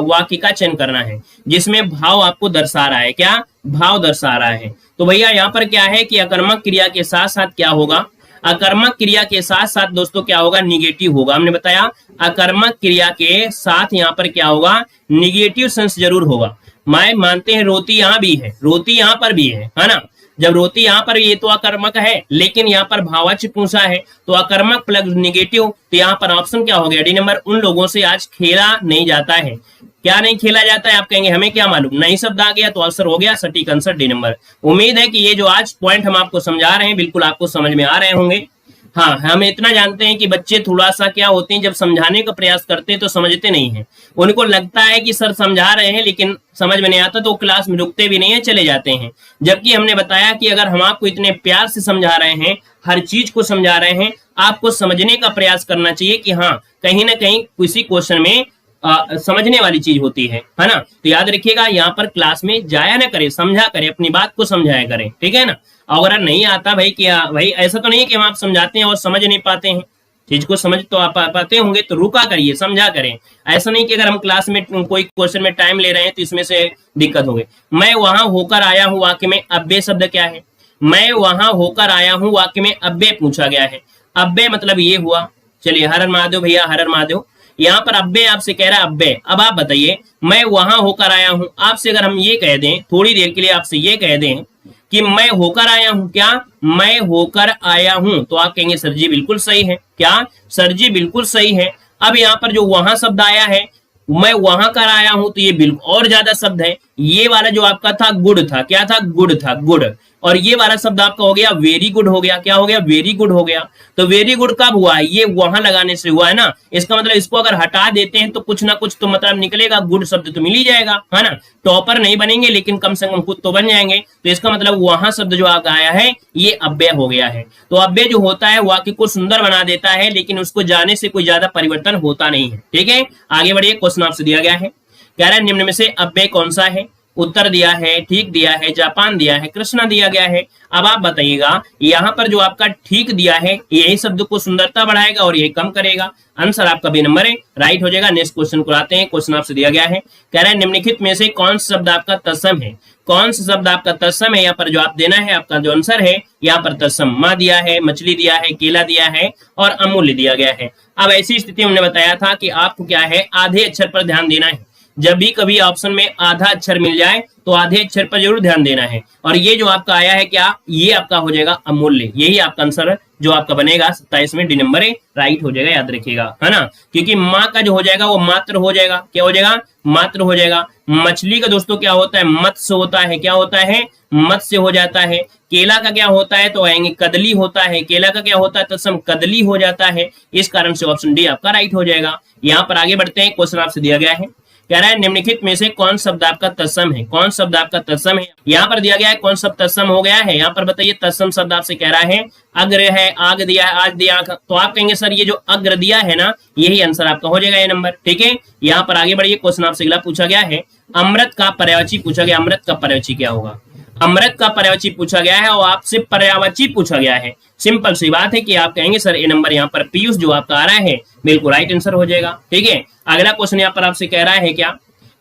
वाक्य का चयन करना है जिसमें भाव आपको दर्शा रहा है। क्या? भाव दर्शा रहा है। तो भैया यहाँ पर क्या है कि अकर्मक क्रिया के साथ साथ क्या होगा? अकर्मक क्रिया के साथ साथ दोस्तों क्या होगा? निगेटिव होगा। हमने बताया अकर्मक क्रिया के साथ यहाँ पर क्या होगा? निगेटिव सेंस जरूर होगा। मैं मानते हैं रोती यहाँ भी है, रोती यहाँ पर भी है ना। जब रोती यहाँ पर ये तो अकर्मक है, लेकिन यहाँ पर भाववाच्य पूछा है तो अकर्मक प्लस निगेटिव, तो यहाँ पर ऑप्शन क्या हो गया? D number. उन लोगों से आज खेला नहीं जाता है। क्या नहीं खेला जाता है? आप कहेंगे हमें क्या मालूम, नहीं शब्द आ गया तो आंसर हो गया सटीक आंसर डी नंबर। उम्मीद है कि ये जो आज पॉइंट हम आपको समझा रहे हैं बिल्कुल आपको समझ में आ रहे होंगे। हाँ, हम इतना जानते हैं कि बच्चे थोड़ा सा क्या होते हैं, जब समझाने का प्रयास करते हैं तो समझते नहीं हैं। उनको लगता है कि सर समझा रहे हैं लेकिन समझ में नहीं आता, तो क्लास में रुकते भी नहीं है, चले जाते हैं। जबकि हमने बताया कि अगर हम आपको इतने प्यार से समझा रहे हैं, हर चीज को समझा रहे हैं, आपको समझने का प्रयास करना चाहिए कि हाँ कहीं ना कहीं किसी क्वेश्चन में समझने वाली चीज होती है ना। तो याद रखिएगा, यहाँ पर क्लास में जाया ना करे, समझा करे, अपनी बात को समझाया करें। ठीक है ना। अगर नहीं आता भाई, क्या भाई ऐसा तो नहीं है कि हम आप समझाते हैं और समझ नहीं पाते हैं, चीज को समझ तो आप पाते होंगे, तो रुका करिए, समझा करें। ऐसा नहीं कि अगर हम क्लास में कोई क्वेश्चन में टाइम ले रहे हैं तो इसमें से दिक्कत हो गई। मैं वहां होकर आया हूं वाक्य में अव्यय शब्द क्या है? मैं वहां होकर आया हूं वाक्य में अव्यय पूछा गया है। अव्यय मतलब ये हुआ। चलिए, हर हर महादेव भैया, हर हर महादेव। यहाँ पर अव्यय आपसे कह रहा है अव्यय। अब आप बताइए, मैं वहां होकर आया हूं, आपसे अगर हम ये कह दें, थोड़ी देर के लिए आपसे ये कह दें कि मैं होकर आया हूं, क्या मैं होकर आया हूं, तो आप कहेंगे सर जी बिल्कुल सही है। क्या? सर जी बिल्कुल सही है। अब यहाँ पर जो वहां शब्द आया है, मैं वहां कर आया हूं, तो ये बिल्कुल और ज्यादा शब्द है। ये वाला जो आपका था गुड था, क्या था? गुड था, गुड। और ये वाला शब्द आपका हो गया वेरी गुड हो गया। क्या हो गया? वेरी गुड हो गया। तो वेरी गुड कब हुआ? ये वहां लगाने से हुआ है ना। इसका मतलब इसको अगर हटा देते हैं तो कुछ ना कुछ तो मतलब निकलेगा, गुड शब्द तो मिल ही जाएगा, है ना। टॉपर नहीं बनेंगे लेकिन कम से कम खुद तो बन जाएंगे। तो इसका मतलब वहां शब्द जो आया है ये अव्यय हो गया है। तो अव्यय जो होता है वाक्य को सुंदर बना देता है, लेकिन उसको जाने से कोई ज्यादा परिवर्तन होता नहीं है। ठीक है, आगे बढ़िए। क्वेश्चन आपसे दिया गया है, कह रहा है निम्न में से अव्यय कौन सा है? उत्तर दिया है, ठीक दिया है, जापान दिया है, कृष्णा दिया गया है। अब आप बताइएगा, यहाँ पर जो आपका ठीक दिया है यही शब्द को सुंदरता बढ़ाएगा और यही कम करेगा। आंसर आपका बी नंबर है, राइट हो जाएगा। नेक्स्ट क्वेश्चन को आते हैं। क्वेश्चन आपसे दिया गया है, कह रहा है निम्नलिखित में से कौन सा शब्द आपका तत्सम है? कौन सा शब्द आपका तत्सम है? यहाँ पर जो आप देना है, आपका जो आंसर है यहाँ पर तत्सम। माँ दिया है, मछली दिया है, केला दिया है और अमूल्य दिया गया है। अब ऐसी स्थिति हमने बताया था कि आपको क्या है, आधे अक्षर पर ध्यान देना है। जब भी कभी ऑप्शन में आधा अक्षर मिल जाए तो आधे अक्षर पर जरूर ध्यान देना है। और ये जो आपका आया है क्या, ये आपका हो जाएगा अमूल्य, यही आपका आंसर जो आपका बनेगा 27 में डी नंबर राइट हो जाएगा, याद रखिएगा, है ना। क्योंकि माँ का जो हो जाएगा वो मात्र हो जाएगा, क्या हो जाएगा, मात्र हो जाएगा। मछली का दोस्तों क्या होता है, मत्स्य होता है, क्या होता है, मत्स्य हो जाता है। केला का क्या होता है, तो आएंगे कदली होता है, केला का क्या होता है, तत्सम कदली हो जाता है। इस कारण से ऑप्शन डी आपका राइट हो जाएगा। यहाँ पर आगे बढ़ते हैं, क्वेश्चन आपसे दिया गया है, कह रहा है निम्नलिखित में से कौन शब्द आपका तत्सम है, कौन शब्द आपका तत्सम है। यहाँ पर दिया गया है कौन शब्द तत्सम हो गया है, यहाँ पर बताइए। तत्सम शब्द आपसे कह रहा है अग्र है, आग दिया है, आज दिया, तो आप कहेंगे सर ये जो अग्र दिया है ना, यही आंसर आपका हो जाएगा ये नंबर, ठीक है। यहाँ पर आगे बढ़िए, क्वेश्चन आपसे अगला पूछा गया है, अमृत का पर्यायवाची पूछा गया। अमृत का पर्यायवाची क्या होगा, अमृत का पर्यायवाची पूछा गया है और आपसे पर्यायवाची पूछा गया है। सिंपल सी बात है कि आप कहेंगे सर ये नंबर यहाँ पर पीयूष जो आपका आ रहा है बिल्कुल राइट आंसर हो जाएगा, ठीक है। अगला क्वेश्चन यहाँ पर आपसे कह रहा है क्या,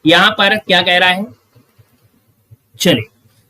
यहाँ पर क्या कह रहा है, चलिए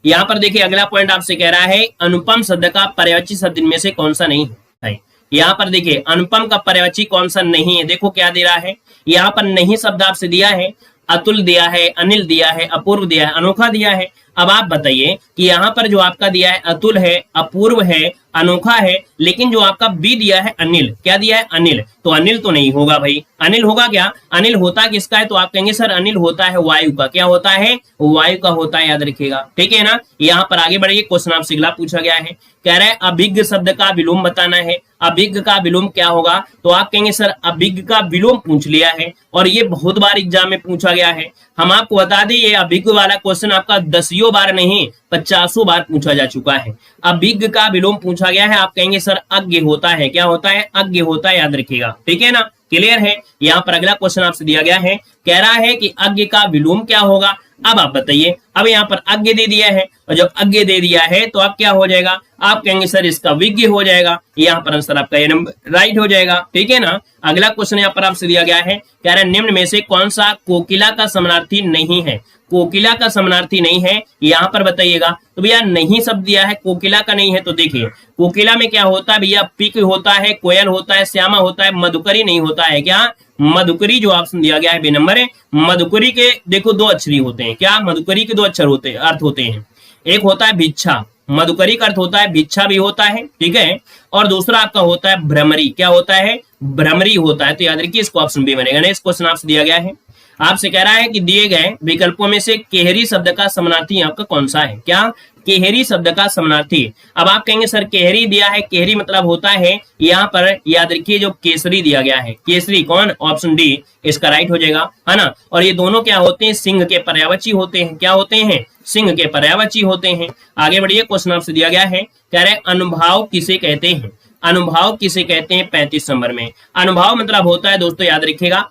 यहाँ पर देखिए अगला पॉइंट आपसे कह रहा है अनुपम शब्द का पर्यायवाची शब्द इनमें से कौन सा नहीं है। यहाँ पर देखिए अनुपम का पर्यायवाची कौन सा नहीं है, देखो क्या दे रहा है, यहाँ पर नहीं शब्द आपसे दिया है, अतुल दिया है, अनिल दिया है, अपूर्व दिया है, अनोखा दिया है। अब आप बताइए कि यहाँ पर जो आपका दिया है अतुल है, अपूर्व है, अनोखा है, लेकिन जो आपका बी दिया है अनिल, क्या दिया है अनिल, तो अनिल तो नहीं होगा भाई। अनिल होगा क्या, अनिल होता किसका है, तो आप कहेंगे सर अनिल होता है वायु का, क्या होता है, वायु का होता है, याद रखिएगा, ठीक है ना। यहाँ पर आगे बढ़िए, क्वेश्चन आपसे अगला पूछा गया है, कह रहा है अभिज्ञ शब्द का विलोम बताना है। अभिज्ञ का विलोम क्या होगा, तो आप कहेंगे सर अभिज्ञ का विलोम पूछ लिया है और ये बहुत बार एग्जाम में पूछा गया है। हम आपको बता दें ये अभिज्ञ वाला क्वेश्चन आपका 10 बार नहीं 50 बार पूछा जा चुका है। अभिज्ञ का विलोम पूछा गया है, आप कहेंगे सर अज्ञ होता है, क्या होता है, अज्ञ होता है, याद रखिएगा, ठीक है ना, क्लियर है। यहाँ पर अगला क्वेश्चन आपसे दिया गया है, कह रहा है कि अज्ञ का विलोम क्या होगा। अब आप बताइए, अब यहाँ पर अज्ञ दे दिया है और जब अज्ञ दे दिया है तो आप क्या हो जाएगा, आप कहेंगे सर इसका विज्ञ हो जाएगा। यहाँ पर आंसर आपका ये नंबर राइट हो जाएगा, ठीक है ना। अगला क्वेश्चन यहाँ पर आपसे दिया गया है, कह रहा है निम्न में से कौन सा कोकिला का समानार्थी नहीं है। कोकिला का समानार्थी नहीं है, यहाँ पर बताइएगा। तो भैया नहीं शब्द दिया है, कोकिला का नहीं है, तो देखिए कोकिला में क्या होता है भैया, पिक होता है, कोयल होता है, श्यामा होता है, मधुकरी नहीं होता है, क्या मधुकरी जो ऑप्शन दिया गया है बे नंबर है। मधुकरी के देखो 2 अक्षरी होते हैं, क्या मधुकरी के 2 अक्षर होते हैं, अर्थ होते हैं, एक होता है भिक्षा, मधुकरी का अर्थ होता है भिक्षा भी होता है, ठीक है, और दूसरा आपका होता है भ्रमरी, क्या होता है, भ्रमरी होता है। तो याद रखिए इसको ऑप्शन बी बनेगा। नेक्स्ट क्वेश्चन आपसे दिया गया है, आपसे कह रहा है कि दिए गए विकल्पों में से केहरी शब्द का समानार्थी आपका कौन सा है, क्या केहरी शब्द का समानार्थी। अब आप कहेंगे सर केहरी दिया है, केहरी मतलब होता है यहाँ पर याद रखिए जो केसरी दिया गया है, केसरी कौन, ऑप्शन डी इसका राइट हो जाएगा, है ना। और ये दोनों क्या होते हैं, सिंह के पर्यायवाची होते हैं, क्या होते हैं, सिंह के पर्यायवाची होते हैं। आगे बढ़िए, क्वेश्चन आपसे दिया गया है, कह रहे अनुभाव किसे कहते हैं, अनुभाव किसे कहते हैं 35 नंबर में। अनुभाव मतलब होता है दोस्तों याद रखिएगा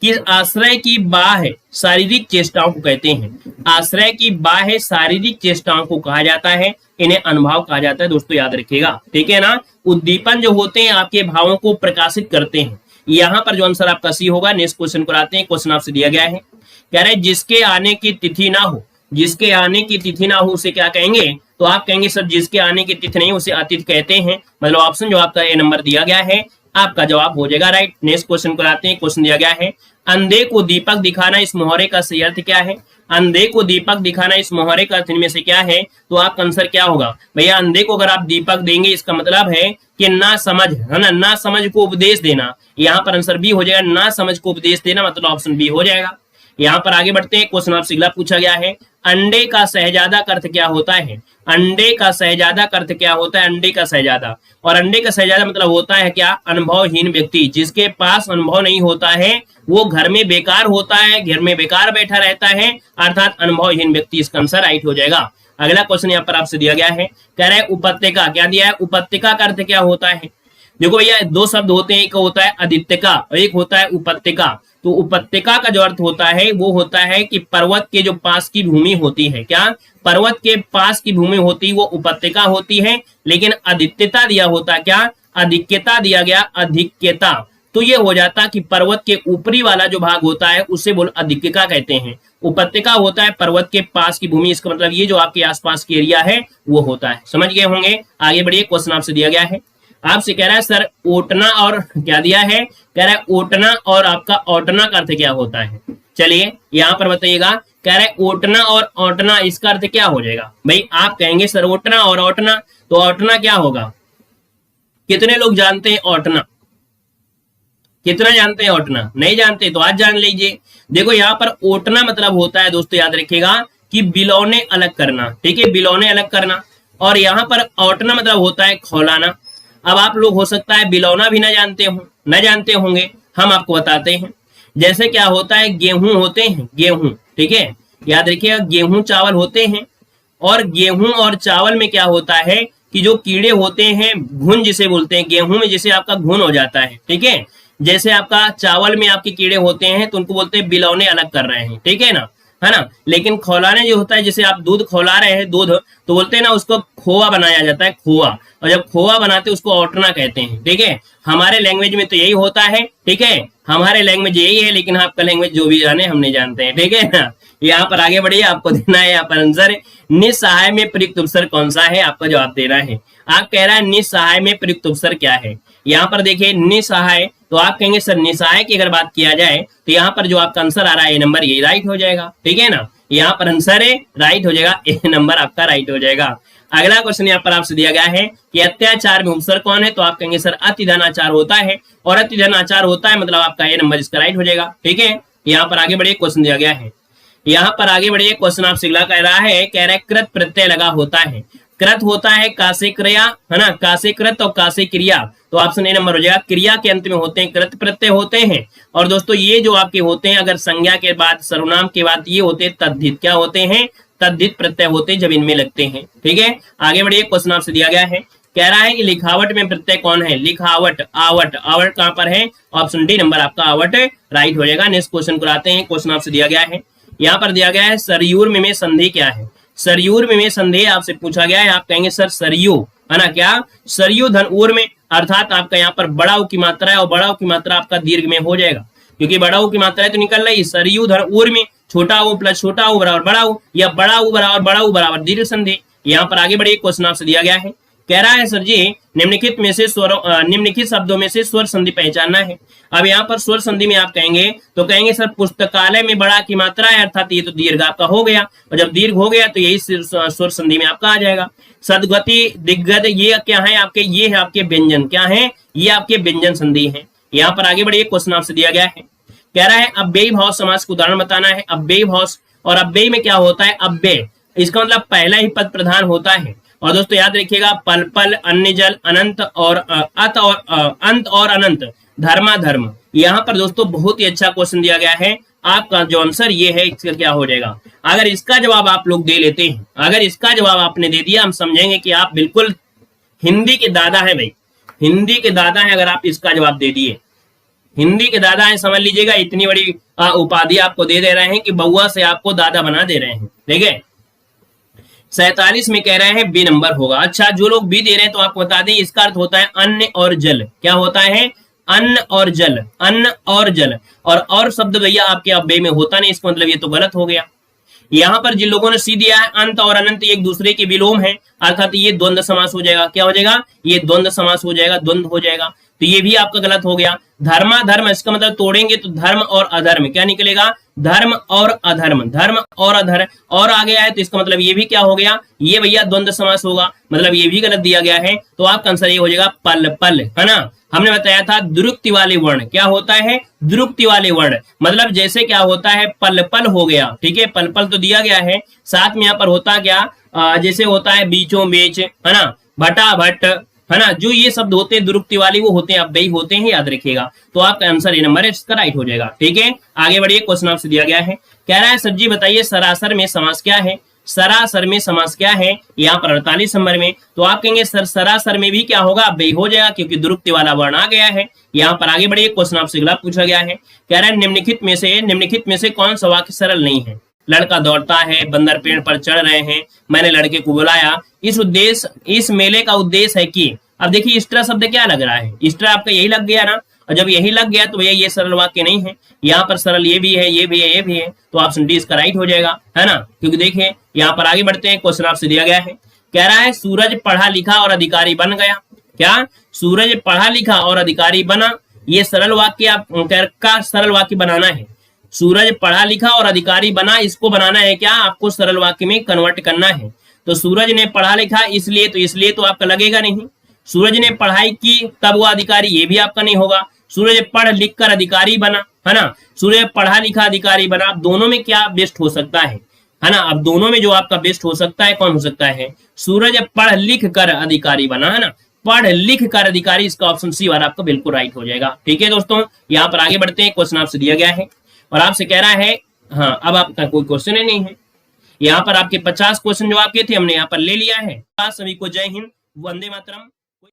कि आश्रय की बाह्य शारीरिक चेष्टाओं को कहते हैं, आश्रय की बाह्य शारीरिक चेष्टाओं को कहा जाता है, इन्हें अनुभाव कहा जाता है दोस्तों, याद रखिएगा, ठीक है ना। उद्दीपन जो होते हैं आपके भावों को प्रकाशित करते हैं। यहाँ पर जो आंसर आपका सी होगा। नेक्स्ट क्वेश्चन को आते हैं, क्वेश्चन आपसे दिया गया है, कह रहे जिसके आने की तिथि ना हो, जिसके आने की तिथि ना हो उसे क्या कहेंगे, तो आप कहेंगे सर जिसके आने की तिथि नहीं उसे अतिथि कहते हैं। मतलब ऑप्शन जो आपका ए नंबर दिया गया है आपका जवाब हो जाएगा राइट। नेक्स्ट क्वेश्चन को आते हैं, क्वेश्चन दिया गया है, अंधे को दीपक दिखाना इस मुहावरे का सही अर्थ क्या है। अंधे को दीपक दिखाना इस मुहावरे का अर्थ इनमें से क्या है, तो आपका आंसर क्या होगा भैया, अंधे को अगर आप दीपक देंगे इसका मतलब है कि ना समझ, है ना, ना समझ को उपदेश देना। यहाँ पर आंसर बी हो जाएगा, ना समझ को उपदेश देना, मतलब ऑप्शन बी हो जाएगा। यहाँ पर आगे बढ़ते हैं, क्वेश्चन आपसे अगला पूछा गया है, अंडे का शहजादा का अर्थ क्या होता है। अंडे का शहजादा का अर्थ क्या होता है, अंडे का शहजादा। और अंडे का शहजादा मतलब होता है क्या, अनुभवहीन व्यक्ति, जिसके पास अनुभव नहीं होता है वो घर में बेकार होता है, घर में बेकार बैठा रहता है, अर्थात अनुभवहीन व्यक्ति, इसका आंसर राइट हो जाएगा। अगला क्वेश्चन यहाँ पर आपसे दिया गया है, कह रहे हैं उपत्यका, क्या दिया है, उपत्यका का अर्थ क्या होता है। देखो भैया 2 शब्द होते हैं, एक होता है आदित्यका और एक होता है उपत्यका। तो उपत्यका का जो अर्थ होता है वो होता है कि पर्वत के जो पास की भूमि होती है, क्या पर्वत के पास की भूमि होती है वो उपत्यका होती है। लेकिन अधिक्यता दिया होता है, क्या अधिक्यता दिया गया, अधिक्यता, तो ये हो जाता कि पर्वत के ऊपरी वाला जो भाग होता है उसे बोल अधिक्यता कहते हैं। उपत्यका होता है पर्वत के पास की भूमि, इसका मतलब ये जो आपके आसपास की एरिया है वो होता है। समझ गए होंगे। आगे बढ़िए, क्वेश्चन आपसे दिया गया है, आपसे कह रहा है सर ओटना और क्या दिया है, कह रहा है ओटना और आपका ओटना का अर्थ क्या होता है। चलिए यहाँ पर बताइएगा, कह रहे ओटना और ओटना, इसका अर्थ क्या हो जाएगा भाई? आप कहेंगे सर ओटना और ओटना, तो ओटना क्या होगा? कितने लोग जानते हैं ओटना? कितना जानते हैं ओटना? नहीं जानते तो आज जान लीजिए। देखो यहाँ पर ओटना मतलब होता है दोस्तों, याद रखिएगा कि बिलौने अलग करना, ठीक है, बिलौने अलग करना। और यहाँ पर ओटना मतलब होता है खौलाना। अब आप लोग हो सकता है बिलौना भी ना जानते हो, न जानते होंगे, हम आपको बताते हैं। जैसे क्या होता है, गेहूं होते हैं, गेहूं, ठीक है, याद रखिएगा गेहूं चावल होते हैं। और गेहूं और चावल में क्या होता है कि जो कीड़े होते हैं, घुन जिसे बोलते हैं, गेहूं में जैसे आपका घुन हो जाता है, ठीक है, जैसे आपका चावल में आपके कीड़े होते हैं तो उनको बोलते हैं बिलौने अलग कर रहे हैं, ठीक है ना, है ना। लेकिन खौलाने जो होता है, जैसे आप दूध खौला रहे हैं, दूध तो बोलते हैं ना उसको खोआ बनाया जाता है, खोआ, और जब खोआ बनाते हैं उसको ओटना कहते हैं, ठीक है। हमारे लैंग्वेज में तो यही होता है, ठीक है, हमारे लैंग्वेज यही है, लेकिन आपका लैंग्वेज जो भी जाने हम नहीं जानते हैं, ठीक है ना। यहाँ पर आगे बढ़िए, आपको देना है यहाँ पर आंसर, निस्सहाय में प्रयुक्त उपसर्ग कौन सा है, आपको जवाब देना है। आप कह रहा है निस्सहाय में प्रयुक्त उपसर्ग क्या है। यहाँ पर देखिए निस्सहाय, तो आप कहेंगे सर निस्सहाय की अगर बात किया जाए तो यहाँ पर जो आपका आंसर आ रहा है ए नंबर, ये राइट हो जाएगा, ठीक है ना। यहाँ पर आंसर है राइट हो जाएगा, ए नंबर आपका राइट हो जाएगा। अगला क्वेश्चन यहाँ पर आपसे दिया गया है कि अत्याचार में उपसर्ग कौन है, तो आप कहेंगे सर अतिधन आचार होता है, और अतिधन आचार होता है मतलब आपका ए नंबर इसका राइट हो जाएगा, ठीक है। यहाँ पर आगे बढ़िए, क्वेश्चन दिया गया है, यहाँ पर आगे बढ़िए, क्वेश्चन आपसे अगला कह रहा है, कह रहा है कृत प्रत्यय लगा होता है। कृत होता है कासे क्रिया, है ना, कासे कृत और कासे क्रिया, तो ऑप्शन ए नंबर हो जाएगा। क्रिया के अंत में होते हैं कृत प्रत्यय होते हैं। और दोस्तों ये जो आपके होते हैं, अगर संज्ञा के बाद, सर्वनाम के बाद ये होते हैं तद्धित, क्या होते हैं, तद्धित प्रत्यय होते हैं जब इनमें लगते हैं, ठीक है। आगे बढ़िए, क्वेश्चन आपसे दिया गया है, कह रहा है कि लिखावट में प्रत्यय कौन है, लिखावट, आवट, आवट कहां पर है, ऑप्शन डी नंबर आपका आवट राइट हो जाएगा। नेक्स्ट क्वेश्चन को आते हैं, क्वेश्चन आपसे दिया गया है, यहाँ पर दिया गया है सरयूर में संधि क्या है। सरयूर में संधि आपसे पूछा गया है, आप कहेंगे सर सरयू, है ना, क्या सरयू धन ऊर में, अर्थात आपका यहाँ पर बड़ा ऊ की मात्रा है, और बड़ा ऊ की मात्रा आपका दीर्घ में हो जाएगा, क्योंकि बड़ा ऊ की मात्रा है तो निकल रही सरयू धन ऊर में, छोटा ऊ प्लस छोटा ऊ बराबर बड़ा ऊ, या बड़ा ऊ बराबर दीर्घ संधि। यहाँ पर आगे बढ़िए, क्वेश्चन आपसे दिया गया है, कह रहा है सर जी निम्नलिखित में से निम्नलिखित शब्दों में से स्वर संधि पहचानना है। अब यहाँ पर स्वर संधि में आप कहेंगे तो कहेंगे सर पुस्तकालय में बड़ा की मात्रा है, अर्थात ये तो दीर्घ आपका हो गया, और जब दीर्घ हो गया तो यही स्वर संधि में आपका आ जाएगा। सदगति, दिग्गज, ये क्या है आपके, ये है आपके व्यंजन, क्या है, ये आपके व्यंजन संधि है। यहाँ पर आगे बढ़िए, क्वेश्चन आपसे दिया गया है, कह रहा है अव्ययी भाव समास का उदाहरण बताना है। अव्ययी भाव, और अव्ययी में क्या होता है, अव्यय, इसका मतलब पहला ही पद प्रधान होता है। और दोस्तों याद रखिएगा, पल पल, अन्य जल, अनंत और अत और अंत और अनंत, धर्मा धर्म। यहाँ पर दोस्तों बहुत ही अच्छा क्वेश्चन दिया गया है, आपका जो आंसर ये है इसका क्या हो जाएगा। अगर इसका जवाब आप लोग दे लेते हैं, अगर इसका जवाब आपने दे दिया, हम समझेंगे कि आप बिल्कुल हिंदी के दादा है भाई, हिंदी के दादा है। अगर आप इसका जवाब दे दिए, हिंदी के दादा है, समझ लीजिएगा, इतनी बड़ी उपाधि आपको दे रहे हैं कि बउआ से आपको दादा बना दे रहे हैं, ठीक है। 47 में कह रहे हैं बी नंबर होगा। अच्छा, जो लोग बी दे रहे हैं तो आपको बता दें, इसका अर्थ होता है अन्न और जल। क्या होता है, अन्न और जल, अन्न और जल। और शब्द भैया आपके अव्यय में होता नहीं, इसका मतलब ये तो गलत हो गया। यहाँ पर जिन लोगों ने सी दिया है, अंत और अनंत एक दूसरे के विलोम है, अर्थात ये द्वंद्व समास हो जाएगा। क्या हो जाएगा, ये द्वंद्व समास हो जाएगा, द्वंद्व हो जाएगा, तो ये भी आपका गलत हो गया। धर्मा धर्म, इसका मतलब तोड़ेंगे तो धर्म और अधर्म, क्या निकलेगा, धर्म और अधर्म, धर्म और अधर्म, और आगे आए तो इसका मतलब ये भी क्या हो गया, ये भैया द्वंद्व समास होगा, मतलब ये भी गलत दिया गया है। तो आपका आंसर ये हो जाएगा पल पल, है ना। हमने बताया था द्रुक्ति वाले वर्ण, क्या होता है, द्रुक्ति वाले वर्ण, मतलब जैसे क्या होता है, पल पल हो गया, ठीक है, पल पल तो दिया गया है, साथ में यहाँ पर होता क्या, जैसे होता है बीचों बीच, है ना, भटा भट्ट, है ना, जो ये शब्द होते हैं दुरुक्ति वाले वो होते हैं अव्ययी होते हैं, याद रखिएगा। तो आपका आंसर ए नंबर है, इसका राइट हो जाएगा, ठीक है। आगे बढ़िए, क्वेश्चन आपसे दिया गया है, कह रहा है सर जी बताइए सरासर में समास क्या है। सरासर में समास क्या है, यहाँ पर 48 नंबर में, तो आप कहेंगे सर सरासर में भी क्या होगा, अव्ययी हो जाएगा, क्योंकि दुरुक्ति वाला वर्ण आ गया है। यहाँ पर आगे बढ़िए, क्वेश्चन आपसे अगला पूछा गया है, कह रहा है निम्नलिखित में से कौन सा वाक्य सरल नहीं है। लड़का दौड़ता है, बंदर पेड़ पर चढ़ रहे हैं, मैंने लड़के को बुलाया, इस मेले का उद्देश्य है कि, अब देखिए इष्टा शब्द क्या लग रहा है, इष्टा आपका यही लग गया ना, और जब यही लग गया तो भैया ये सरल वाक्य नहीं है। यहाँ पर सरल ये भी है, ये भी है, ये भी है, तो ऑप्शन डी इसका राइट हो जाएगा, है ना। क्योंकि देखिए यहाँ पर आगे बढ़ते हैं, क्वेश्चन आपसे दिया गया है, कह रहा है सूरज पढ़ा लिखा और अधिकारी बन गया। क्या, सूरज पढ़ा लिखा और अधिकारी बना, ये सरल वाक्य आप का सरल वाक्य बनाना है। सूरज पढ़ा लिखा और अधिकारी बना, इसको बनाना है क्या, आपको सरल वाक्य में कन्वर्ट करना है। तो सूरज ने पढ़ा लिखा इसलिए तो आपका लगेगा नहीं। सूरज ने पढ़ाई की तब वो अधिकारी, ये भी आपका नहीं होगा। सूरज पढ़ लिख कर अधिकारी बना, है ना, सूरज पढ़ा लिखा अधिकारी बना। अब दोनों में क्या बेस्ट हो सकता है ना, अब दोनों में जो आपका बेस्ट हो सकता है कौन हो सकता है, सूरज पढ़ लिख कर अधिकारी बना, है ना, पढ़ लिख कर अधिकारी, इसका ऑप्शन सी वाला आपका बिल्कुल राइट हो जाएगा। ठीक है दोस्तों, यहाँ पर आगे बढ़ते हैं। क्वेश्चन आपसे दिया गया है और आपसे कह रहा है, हाँ अब आपका कोई क्वेश्चन ही नहीं है। यहाँ पर आपके 50 क्वेश्चन जो आपके थे हमने यहाँ पर ले लिया है। सभी को जय हिंद, वंदे मातरम।